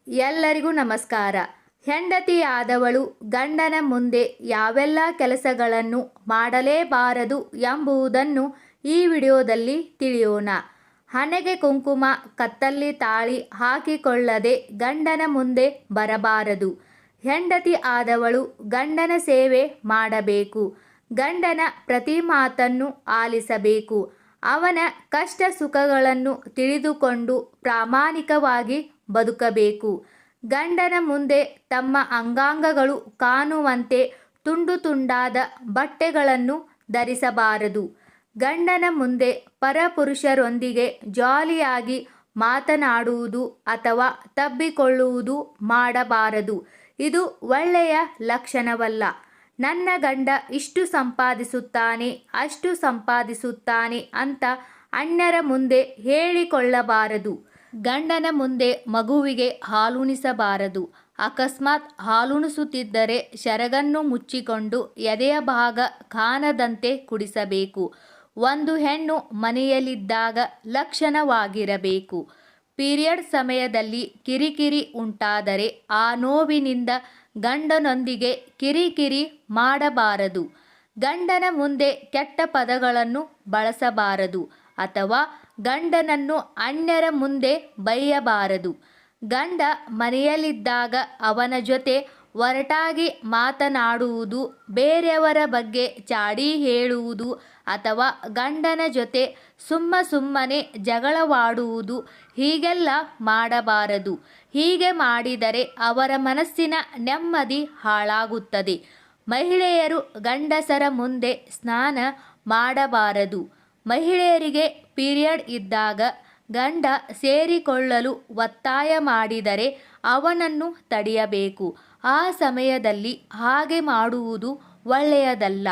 ಎಲ್ಲರಿಗೂ ನಮಸ್ಕಾರ. ಹೆಂಡತಿಯಾದವಳು ಗಂಡನ ಮುಂದೆ ಯಾವೆಲ್ಲ ಕೆಲಸಗಳನ್ನು ಮಾಡಲೇಬಾರದು ಎಂಬುದನ್ನು ಈ ವಿಡಿಯೋದಲ್ಲಿ ತಿಳಿಯೋಣ. ಹಣೆಗೆ ಕುಂಕುಮ, ಕತ್ತಲ್ಲಿ ತಾಳಿ ಹಾಕಿಕೊಳ್ಳದೆ ಗಂಡನ ಮುಂದೆ ಬರಬಾರದು. ಹೆಂಡತಿ ಆದವಳು ಗಂಡನ ಸೇವೆ ಮಾಡಬೇಕು. ಗಂಡನ ಪ್ರತಿ ಮಾತನ್ನು ಆಲಿಸಬೇಕು. ಅವನ ಕಷ್ಟ ಸುಖಗಳನ್ನು ತಿಳಿದುಕೊಂಡು ಪ್ರಾಮಾಣಿಕವಾಗಿ ಬದುಕಬೇಕು. ಗಂಡನ ಮುಂದೆ ತಮ್ಮ ಅಂಗಾಂಗಗಳು ಕಾಣುವಂತೆ ತುಂಡು ತುಂಡಾದ ಬಟ್ಟೆಗಳನ್ನು ಧರಿಸಬಾರದು. ಗಂಡನ ಮುಂದೆ ಪರಪುರುಷರೊಂದಿಗೆ ಜಾಲಿಯಾಗಿ ಮಾತನಾಡುವುದು ಅಥವಾ ತಬ್ಬಿಕೊಳ್ಳುವುದು ಮಾಡಬಾರದು. ಇದು ಒಳ್ಳೆಯ ಲಕ್ಷಣವಲ್ಲ. ನನ್ನ ಗಂಡ ಇಷ್ಟು ಸಂಪಾದಿಸುತ್ತಾನೆ, ಅಷ್ಟು ಸಂಪಾದಿಸುತ್ತಾನೆ ಅಂತ ಅಣ್ಣರ ಮುಂದೆ ಹೇಳಿಕೊಳ್ಳಬಾರದು. ಗಂಡನ ಮುಂದೆ ಮಗುವಿಗೆ ಹಾಲುಣಿಸಬಾರದು. ಅಕಸ್ಮಾತ್ ಹಾಲುಣಿಸುತ್ತಿದ್ದರೆ ಸೆರಗನ್ನು ಮುಚ್ಚಿಕೊಂಡು ಎದೆಯ ಭಾಗ ಕಾಣದಂತೆ ಕುಡಿಸಬೇಕು. ಒಂದು ಹೆಣ್ಣು ಮನೆಯಲ್ಲಿದ್ದಾಗ ಲಕ್ಷಣವಾಗಿರಬೇಕು. ಪೀರಿಯಡ್ ಸಮಯದಲ್ಲಿ ಕಿರಿಕಿರಿ ಉಂಟಾದರೆ ಆ ನೋವಿನಿಂದ ಗಂಡನೊಂದಿಗೆ ಕಿರಿಕಿರಿ ಮಾಡಬಾರದು. ಗಂಡನ ಮುಂದೆ ಕೆಟ್ಟ ಪದಗಳನ್ನು ಬಳಸಬಾರದು ಅಥವಾ ಗಂಡನನ್ನು ಅನ್ಯರ ಮುಂದೆ ಬೈಯಬಾರದು. ಗಂಡ ಮನೆಯಲ್ಲಿದ್ದಾಗ ಅವನ ಜೊತೆ ಒರಟಾಗಿ ಮಾತನಾಡುವುದು, ಬೇರೆಯವರ ಬಗ್ಗೆ ಚಾಡಿ ಹೇಳುವುದು ಅಥವಾ ಗಂಡನ ಜೊತೆ ಸುಮ್ಮನೆ ಜಗಳವಾಡುವುದು ಹೀಗೆಲ್ಲ ಮಾಡಬಾರದು. ಹೀಗೆ ಮಾಡಿದರೆ ಅವರ ಮನಸ್ಸಿನ ನೆಮ್ಮದಿ ಹಾಳಾಗುತ್ತದೆ. ಮಹಿಳೆಯರು ಗಂಡಸರ ಮುಂದೆ ಸ್ನಾನ ಮಾಡಬಾರದು. ಮಹಿಳೆಯರಿಗೆ ಪೀರಿಯಡ್ ಇದ್ದಾಗ ಗಂಡ ಸೇರಿಕೊಳ್ಳಲು ಒತ್ತಾಯ ಮಾಡಿದರೆ ಅವನನ್ನು ತಡೆಯಬೇಕು. ಆ ಸಮಯದಲ್ಲಿ ಹಾಗೆ ಮಾಡುವುದು ಒಳ್ಳೆಯದಲ್ಲ.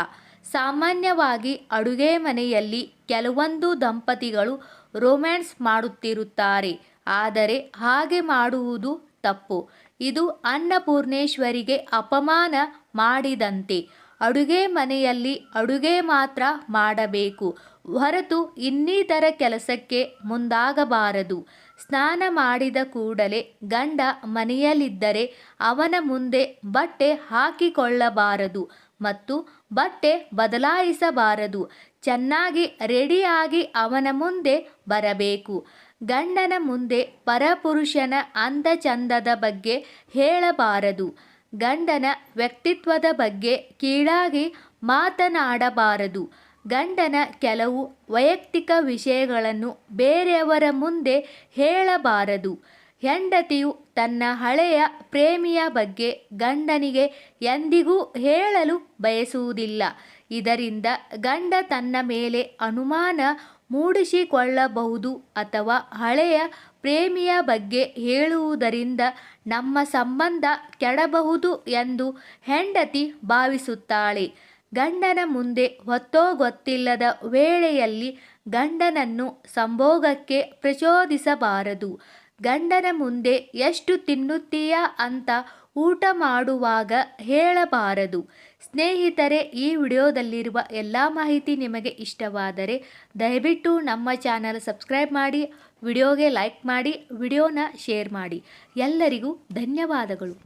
ಸಾಮಾನ್ಯವಾಗಿ ಅಡುಗೆ ಮನೆಯಲ್ಲಿ ಕೆಲವೊಂದು ದಂಪತಿಗಳು ರೊಮ್ಯಾನ್ಸ್ ಮಾಡುತ್ತಿರುತ್ತಾರೆ. ಆದರೆ ಹಾಗೆ ಮಾಡುವುದು ತಪ್ಪು. ಇದು ಅನ್ನಪೂರ್ಣೇಶ್ವರಿಗೆ ಅಪಮಾನ ಮಾಡಿದಂತೆ. ಅಡುಗೆ ಮನೆಯಲ್ಲಿ ಅಡುಗೆ ಮಾತ್ರ ಮಾಡಬೇಕು ಹೊರತು ಇನ್ನಿತರ ಕೆಲಸಕ್ಕೆ ಮುಂದಾಗಬಾರದು. ಸ್ನಾನ ಮಾಡಿದ ಕೂಡಲೇ ಗಂಡ ಮನೆಯಲ್ಲಿದ್ದರೆ ಅವನ ಮುಂದೆ ಬಟ್ಟೆ ಹಾಕಿಕೊಳ್ಳಬಾರದು ಮತ್ತು ಬಟ್ಟೆ ಬದಲಾಯಿಸಬಾರದು. ಚೆನ್ನಾಗಿ ರೆಡಿಯಾಗಿ ಅವನ ಮುಂದೆ ಬರಬೇಕು. ಗಂಡನ ಮುಂದೆ ಪರಪುರುಷನ ಅಂದ ಚಂದದ ಬಗ್ಗೆ ಹೇಳಬಾರದು. ಗಂಡನ ವ್ಯಕ್ತಿತ್ವದ ಬಗ್ಗೆ ಕೀಳಾಗಿ ಮಾತನಾಡಬಾರದು. ಗಂಡನ ಕೆಲವು ವೈಯಕ್ತಿಕ ವಿಷಯಗಳನ್ನು ಬೇರೆಯವರ ಮುಂದೆ ಹೇಳಬಾರದು. ಹೆಂಡತಿಯು ತನ್ನ ಹಳೆಯ ಪ್ರೇಮಿಯ ಬಗ್ಗೆ ಗಂಡನಿಗೆ ಎಂದಿಗೂ ಹೇಳಲು ಬಯಸುವುದಿಲ್ಲ. ಇದರಿಂದ ಗಂಡ ತನ್ನ ಮೇಲೆ ಅನುಮಾನ ಮೂಡಿಸಿಕೊಳ್ಳಬಹುದು ಅಥವಾ ಹಳೆಯ ಪ್ರೇಮಿಯ ಬಗ್ಗೆ ಹೇಳುವುದರಿಂದ ನಮ್ಮ ಸಂಬಂಧ ಕೆಡಬಹುದು ಎಂದು ಹೆಂಡತಿ ಭಾವಿಸುತ್ತಾಳೆ. ಗಂಡನ ಮುಂದೆ ಹೊತ್ತೋ ಗೊತ್ತಿಲ್ಲದ ವೇಳೆಯಲ್ಲಿ ಗಂಡನನ್ನು ಸಂಭೋಗಕ್ಕೆ ಪ್ರಚೋದಿಸಬಾರದು. ಗಂಡನ ಮುಂದೆ ಎಷ್ಟು ತಿನ್ನುತ್ತೀಯಾ ಅಂತ ಊಟ ಮಾಡುವಾಗ ಹೇಳಬಾರದು. ಸ್ನೇಹಿತರೆ, ಈ ವಿಡಿಯೋದಲ್ಲಿರುವ ಎಲ್ಲ ಮಾಹಿತಿ ನಿಮಗೆ ಇಷ್ಟವಾದರೆ ದಯವಿಟ್ಟು ನಮ್ಮ ಚಾನಲ್ ಸಬ್ಸ್ಕ್ರೈಬ್ ಮಾಡಿ, ವಿಡಿಯೋಗೆ ಲೈಕ್ ಮಾಡಿ, ವಿಡಿಯೋನ ಶೇರ್ ಮಾಡಿ. ಎಲ್ಲರಿಗೂ ಧನ್ಯವಾದಗಳು.